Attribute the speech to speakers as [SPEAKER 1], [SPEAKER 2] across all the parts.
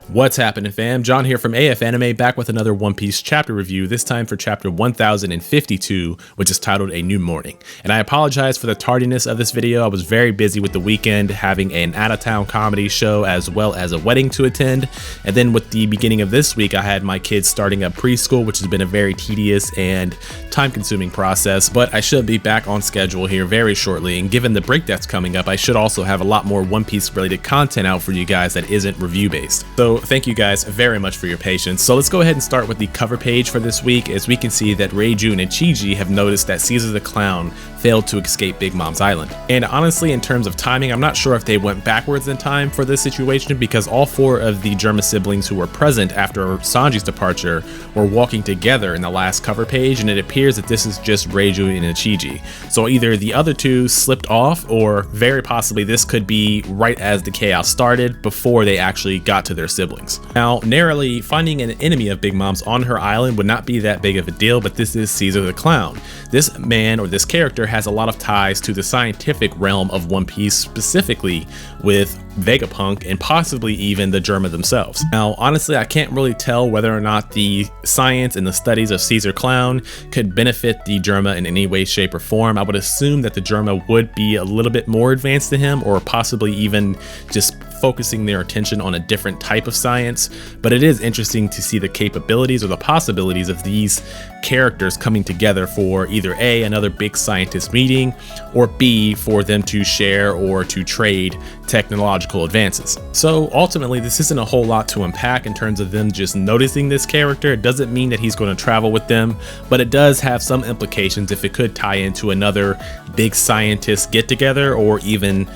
[SPEAKER 1] What's happening, fam? John here from AF Anime, back with another One Piece chapter review, this time for chapter 1052, which is titled A New Morning. And I apologize for the tardiness of this video. I was very busy with the weekend, having an out-of-town comedy show as well as a wedding to attend. And then with the beginning of this week, I had my kids starting up preschool, which has been a very tedious and time-consuming process. But I should be back on schedule here very shortly. And given the break that's coming up, I should also have a lot more One Piece related content out for you guys that isn't review-based. So thank you guys very much for your patience. So let's go ahead and start with the cover page for this week, as we can see that Reijun and Chiji have noticed that Caesar the Clown failed to escape Big Mom's island. And honestly, in terms of timing, I'm not sure if they went backwards in time for this situation, because all four of the Germa siblings who were present after Sanji's departure were walking together in the last cover page, and it appears that this is just Reijun and Chiji. So either the other two slipped off, or very possibly this could be right as the chaos started, before they actually got to their siblings. Now, narrowly, finding an enemy of Big Mom's on her island would not be that big of a deal, but this is Caesar the Clown. This man, or this character, has a lot of ties to the scientific realm of One Piece, specifically with Vegapunk and possibly even the Germa themselves. Now, honestly, I can't really tell whether or not the science and the studies of Caesar Clown could benefit the Germa in any way, shape, or form. I would assume that the Germa would be a little bit more advanced than him, or possibly even just focusing their attention on a different type of science. But it is interesting to see the capabilities or the possibilities of these characters coming together for either A, another big scientist meeting, or B, for them to share or to trade technological advances. So ultimately, this isn't a whole lot to unpack in terms of them just noticing this character. It doesn't mean that he's going to travel with them, but it does have some implications if it could tie into another big scientist get together, or even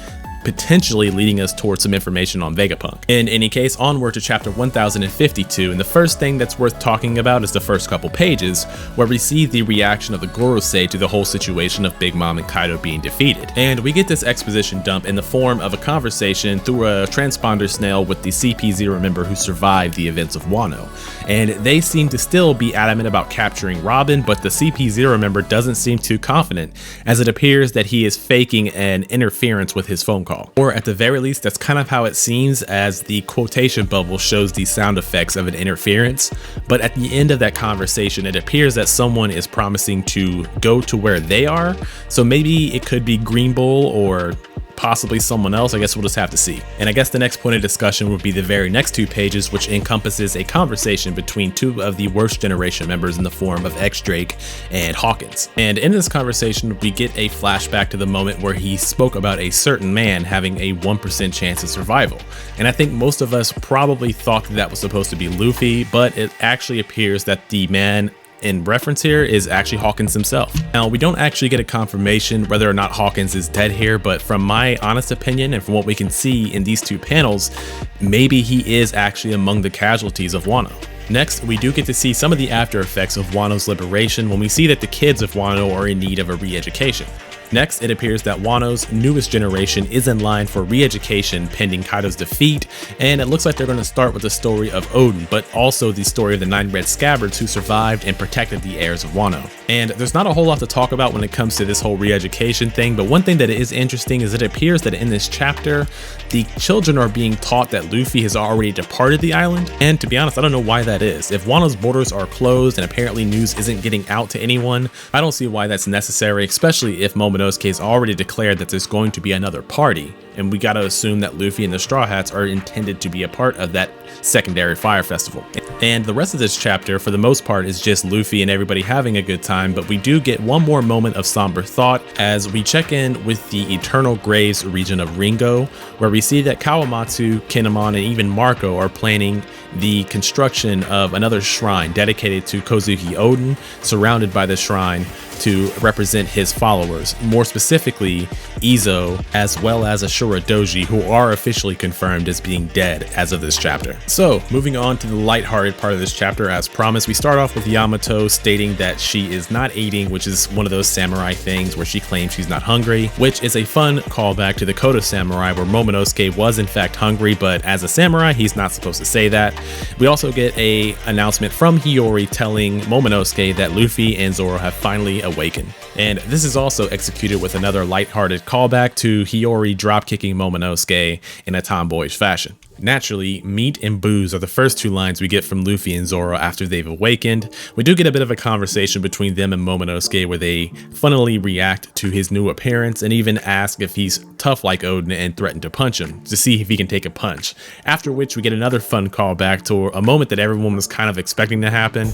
[SPEAKER 1] potentially leading us towards some information on Vegapunk. In any case, onward to chapter 1052, and the first thing that's worth talking about is the first couple pages, where we see the reaction of the Gorosei to the whole situation of Big Mom and Kaido being defeated. And we get this exposition dump in the form of a conversation through a transponder snail with the CP0 member who survived the events of Wano. And they seem to still be adamant about capturing Robin, but the CP0 member doesn't seem too confident, as it appears that he is faking an interference with his phone call. Or at the very least, that's kind of how it seems, as the quotation bubble shows the sound effects of an interference. But at the end of that conversation, it appears that someone is promising to go to where they are. So maybe it could be Green Bull or possibly someone else. I guess we'll just have to see. And I guess the next point of discussion would be the very next two pages, which encompasses a conversation between two of the worst generation members in the form of X-Drake and Hawkins. And in this conversation, we get a flashback to the moment where he spoke about a certain man having a 1% chance of survival. And I think most of us probably thought that was supposed to be Luffy, but it actually appears that the man in reference here is actually Hawkins himself. Now, we don't actually get a confirmation whether or not Hawkins is dead here, but from my honest opinion and from what we can see in these two panels, maybe he is actually among the casualties of Wano. Next, we do get to see some of the after effects of Wano's liberation when we see that the kids of Wano are in need of a re-education. Next, it appears that Wano's newest generation is in line for re-education pending Kaido's defeat, and it looks like they're going to start with the story of Odin, but also the story of the 9 Red Scabbards who survived and protected the heirs of Wano. And there's not a whole lot to talk about when it comes to this whole re-education thing, but one thing that is interesting is it appears that in this chapter, the children are being taught that Luffy has already departed the island, and to be honest, I don't know why that is. If Wano's borders are closed and apparently news isn't getting out to anyone, I don't see why that's necessary, especially if Momonosuke has already declared that there's going to be another party, and we gotta assume that Luffy and the Straw Hats are intended to be a part of that secondary fire festival. And the rest of this chapter, for the most part, is just Luffy and everybody having a good time, but we do get one more moment of somber thought as we check in with the Eternal Graves region of Ringo, where we see that Kawamatsu, Kinemon, and even Marco are planning the construction of another shrine dedicated to Kozuki Odin, surrounded by the shrine to represent his followers, more specifically Izo, as well as Ashura Doji, who are officially confirmed as being dead as of this chapter. So moving on to the lighthearted part of this chapter, as promised, we start off with Yamato stating that she is not eating, which is one of those samurai things where she claims she's not hungry, which is a fun callback to the Code of Samurai, where Momonosuke was in fact hungry, but as a samurai, he's not supposed to say that. We also get a announcement from Hiyori telling Momonosuke that Luffy and Zoro have finally awakened. And this is also executed with another lighthearted callback to Hiyori dropkicking Momonosuke in a tomboyish fashion. Naturally, meat and booze are the first two lines we get from Luffy and Zoro after they've awakened. We do get a bit of a conversation between them and Momonosuke where they funnily react to his new appearance and even ask if he's tough like Odin and threaten to punch him to see if he can take a punch. After which we get another fun callback to a moment that everyone was kind of expecting to happen,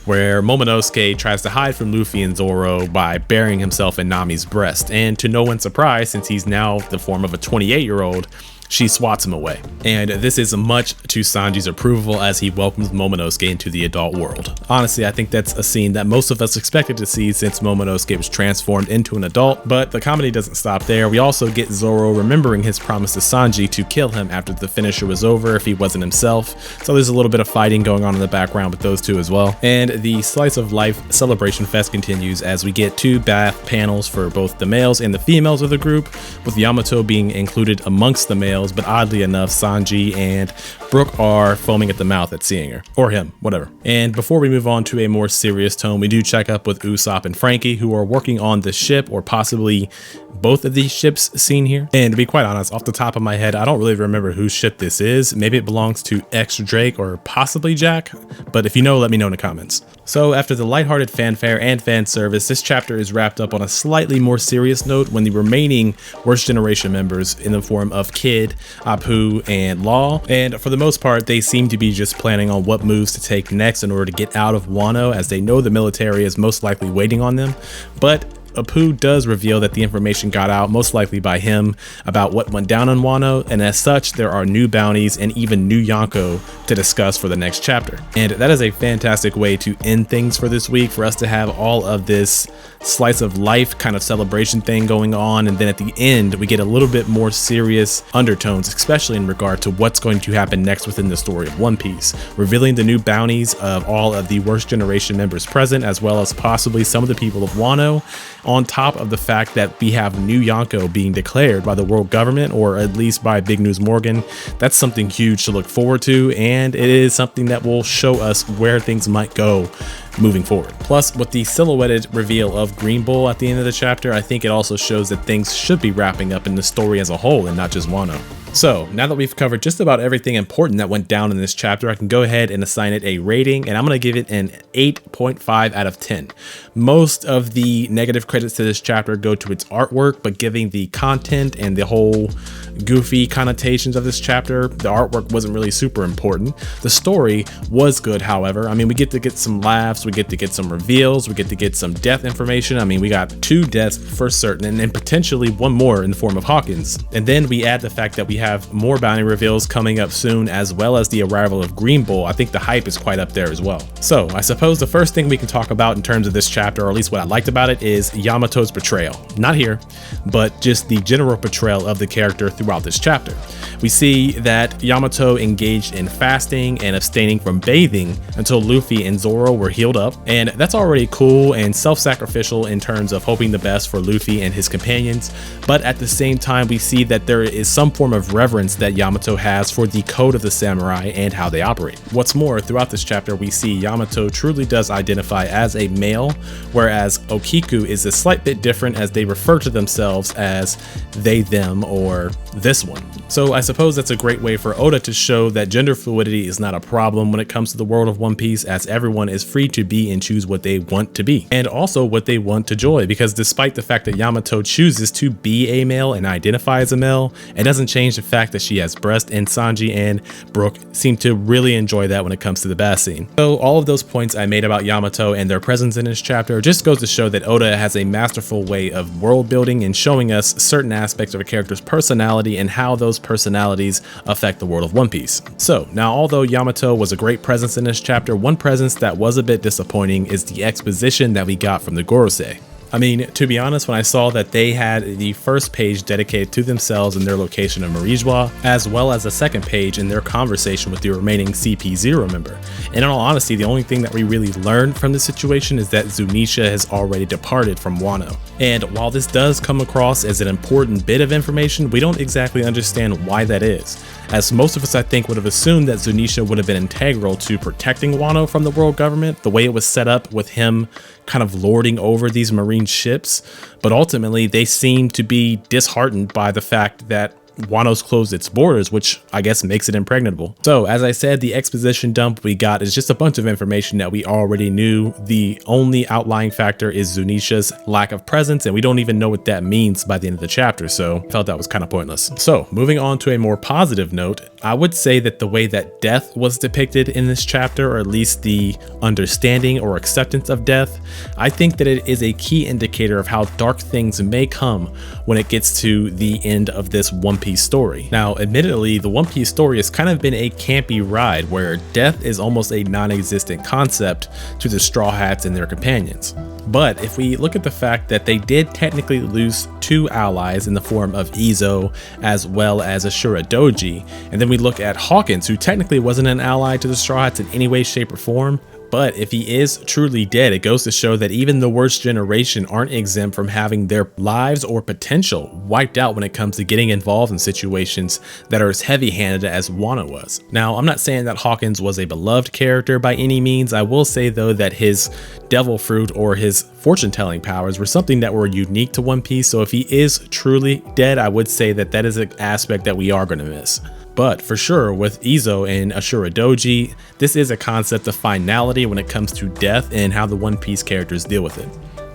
[SPEAKER 1] where Momonosuke tries to hide from Luffy and Zoro by burying himself in Nami's breast, and to no one's surprise, since he's now the form of a 28-year-old, she swats him away. And this is much to Sanji's approval as he welcomes Momonosuke into the adult world. Honestly, I think that's a scene that most of us expected to see since Momonosuke was transformed into an adult, but the comedy doesn't stop there. We also get Zoro remembering his promise to Sanji to kill him after the finisher was over if he wasn't himself. So there's a little bit of fighting going on in the background with those two as well. And the Slice of Life celebration fest continues as we get two bath panels for both the males and the females of the group, with Yamato being included amongst the males, but oddly enough, Sanji and Brook are foaming at the mouth at seeing her, or him, whatever. And before we move on to a more serious tone, we do check up with Usopp and Frankie, who are working on the ship, or possibly both of these ships seen here. And to be quite honest, off the top of my head, I don't really remember whose ship this is. Maybe it belongs to X Drake or possibly Jack, but if you know, let me know in the comments. So after the lighthearted fanfare and fan service, this chapter is wrapped up on a slightly more serious note when the remaining Worst Generation members, in the form of Kid, Apu, and Law, and for the most part, they seem to be just planning on what moves to take next in order to get out of Wano, as they know the military is most likely waiting on them. But Apu does reveal that the information got out, most likely by him, about what went down on Wano, and as such, there are new bounties and even new Yonko to discuss for the next chapter. And that is a fantastic way to end things for this week, for us to have all of this slice of life kind of celebration thing going on, and then at the end we get a little bit more serious undertones, especially in regard to what's going to happen next within the story of One Piece, revealing the new bounties of all of the Worst Generation members present, as well as possibly some of the people of Wano, on top of the fact that we have new Yonko being declared by the world government, or at least by Big News Morgan. That's something huge to look forward to, and it is something that will show us where things might go moving forward. Plus, with the silhouetted reveal of Green Bull at the end of the chapter, I think it also shows that things should be wrapping up in the story as a whole and not just Wano. So now that we've covered just about everything important that went down in this chapter, I can go ahead and assign it a rating, and I'm going to give it an 8.5 out of 10. Most of the negative credits to this chapter go to its artwork, but given the content and the whole goofy connotations of this chapter, the artwork wasn't really super important. The story was good, however. I mean, we get to get some laughs, we get to get some reveals, we get to get some death information. I mean, we got 2 deaths for certain, and then potentially 1 more in the form of Hawkins. And then we add the fact that we have more bounty reveals coming up soon, as well as the arrival of Green Bull. I think the hype is quite up there as well. So I suppose the first thing we can talk about in terms of this chapter, or at least what I liked about it, is Yamato's betrayal. Not here, but just the general portrayal of the character throughout this chapter. We see that Yamato engaged in fasting and abstaining from bathing until Luffy and Zoro were healed up, and that's already cool and self-sacrificial in terms of hoping the best for Luffy and his companions, but at the same time we see that there is some form of reverence that Yamato has for the code of the samurai and how they operate. What's more, throughout this chapter we see Yamato truly does identify as a male, whereas Okiku is a slight bit different, as they refer to themselves as they, them, or this one. So I suppose that's a great way for Oda to show that gender fluidity is not a problem when it comes to the world of One Piece, as everyone is free to be and choose what they want to be, and also what they want to joy, because despite the fact that Yamato chooses to be a male and identify as a male, it doesn't change the fact that she has breasts, and Sanji and Brook seem to really enjoy that when it comes to the bath scene. So all of those points I made about Yamato and their presence in this chapter just goes to show that Oda has a masterful way of world building and showing us certain aspects of a character's personality and how those personalities affect the world of One Piece. So now, although Yamato was a great presence in this chapter, one presence that was a bit disappointing is the exposition that we got from the Gorosei. I mean, to be honest, when I saw that they had the first page dedicated to themselves and their location in Marijua, as well as a second page in their conversation with the remaining CP0 member, and in all honesty, the only thing that we really learned from this situation is that Zunisha has already departed from Wano. And while this does come across as an important bit of information, we don't exactly understand why that is, as most of us I think would have assumed that Zunisha would have been integral to protecting Wano from the world government, the way it was set up with him kind of lording over these marine ships. But ultimately they seem to be disheartened by the fact that Wano's closed its borders, which I guess makes it impregnable. So as I said, the exposition dump we got is just a bunch of information that we already knew. The only outlying factor is Zunisha's lack of presence, and we don't even know what that means by the end of the chapter, so I felt that was kind of pointless. So moving on to a more positive note, I would say that the way that death was depicted in this chapter, or at least the understanding or acceptance of death, I think that it is a key indicator of how dark things may come when it gets to the end of this One Piece story. Now, admittedly, the One Piece story has kind of been a campy ride where death is almost a non-existent concept to the Straw Hats and their companions. But if we look at the fact that they did technically lose 2 allies in the form of Izo as well as Ashura Doji, and then we look at Hawkins, who technically wasn't an ally to the Straw Hats in any way, shape, or form, but if he is truly dead, it goes to show that even the worst generation aren't exempt from having their lives or potential wiped out when it comes to getting involved in situations that are as heavy-handed as Wano was. Now, I'm not saying that Hawkins was a beloved character by any means. I will say though that his devil fruit or his fortune-telling powers were something that were unique to One Piece, so if he is truly dead, I would say that that is an aspect that we are going to miss. But for sure, with Izo and Ashura Doji, this is a concept of finality when it comes to death and how the One Piece characters deal with it.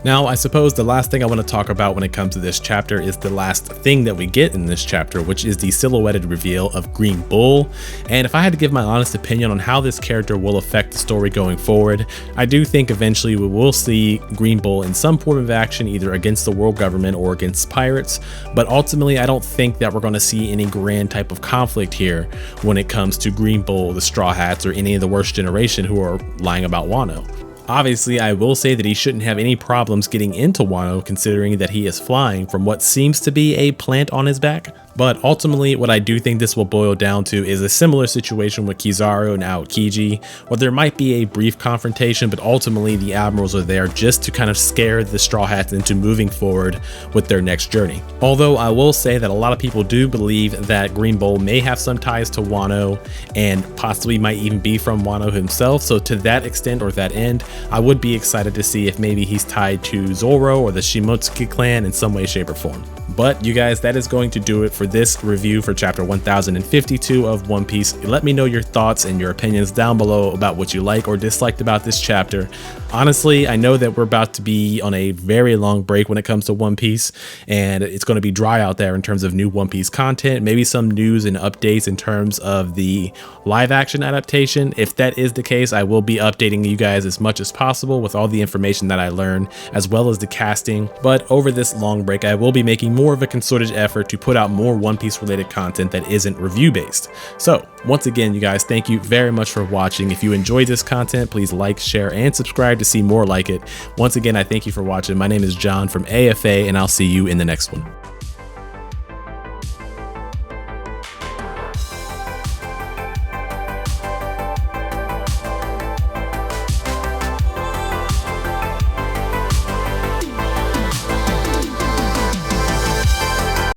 [SPEAKER 1] Now, I suppose the last thing I want to talk about when it comes to this chapter is the last thing that we get in this chapter, which is the silhouetted reveal of Green Bull. And if I had to give my honest opinion on how this character will affect the story going forward, I do think eventually we will see Green Bull in some form of action, either against the world government or against pirates. But ultimately, I don't think that we're going to see any grand type of conflict here when it comes to Green Bull, the Straw Hats, or any of the worst generation who are lying about Wano. Obviously, I will say that he shouldn't have any problems getting into Wano, considering that he is flying from what seems to be a plant on his back. But ultimately, what I do think this will boil down to is a similar situation with Kizaru and Aokiji, where there might be a brief confrontation, but ultimately the admirals are there just to kind of scare the Straw Hats into moving forward with their next journey. Although I will say that a lot of people do believe that Green Bull may have some ties to Wano and possibly might even be from Wano himself. So to that extent or that end, I would be excited to see if maybe he's tied to Zoro or the Shimotsuki clan in some way, shape, or form. But you guys, that is going to do it for this review for chapter 1052 of One Piece. Let me know your thoughts and your opinions down below about what you like or disliked about this chapter. Honestly, I know that we're about to be on a very long break when it comes to One Piece, and it's going to be dry out there in terms of new One Piece content, maybe some news and updates in terms of the live action adaptation. If that is the case, I will be updating you guys as much as possible with all the information that I learn, as well as the casting. But over this long break, I will be making more of a concerted effort to put out more One Piece related content that isn't review based. So once again, you guys, thank you very much for watching. If you enjoyed this content, please like, share, and subscribe to see more like it. Once again, I thank you for watching. My name is John from AFA, and I'll see you in the next one.